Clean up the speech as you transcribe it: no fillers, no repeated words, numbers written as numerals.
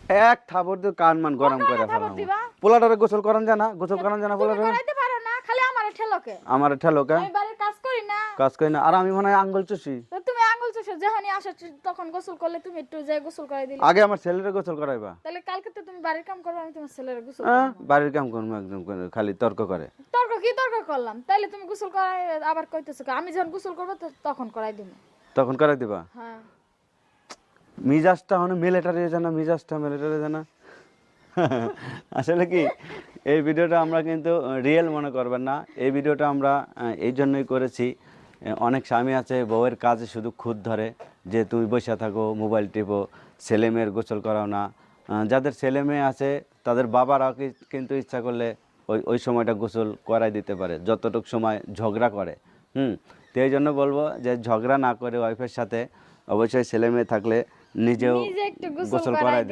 এক থাপড় দিয়ে কান মান গরম করে থাপড় ফেলাম। দিবা? পোলাটারে গোসল করান জানা, গোসল করান জানা তুমি পোলাটারে? করাইতে পারো না, খালি আমারে ঠেলোকে। আমার ঠেলোকে আমি বাড়ির কাজ করি না। কাজ করি না, আর আমি মনে হয় আঙ্গুল চুষি। তো তুমি আঙুল চুষো, যখনই আসো তখন গোসল করলে তুমি একটু যাই গোসল করাই দিলে। আগে আমার ছেলেরে গোসল করাইবা। তাহলে কালকে তো তুমি বাড়ির কাম করবে, আমি তোমার ছেলের গোসল হ্যাঁ, করাবো। বাড়ির কাম করবো একদম খালি তর্ক করে। তর্ক কি তর্ক করলাম? তাইলে তুমি গোসল করাই আবার কইতেছো কি? আমি যখন গোসল করবো তখন করাই দিবো। তখন করাই দিবা? হ্যাঁ। মিজাজটা মানে মিলিটারি জানা, মিজাজটা মিলিটারি জানা। আসলে কি এই ভিডিওটা আমরা কিন্তু রিয়েল মনে করবেন না, এই ভিডিওটা আমরা এই জন্যই করেছি। অনেক স্বামী আছে বউয়ের কাজে শুধু খুঁত ধরে যে তুই বসে থাকো মোবাইল টিপো, ছেলে মেয়ের গোসল করাও না। যাদের ছেলে মেয়ে আছে তাদের বাবারা কিন্তু ইচ্ছা করলে ওই ওই সময়টা গোসল করাই দিতে পারে, যতটুকু সময় ঝগড়া করে। তো এই জন্য বলবো যে ঝগড়া না করে ওয়াইফের সাথে অবশ্যই ছেলে মেয়ে থাকলে নিজেও নিজে একটু গোসল গোসল করাই করাই দিবে। দিবে।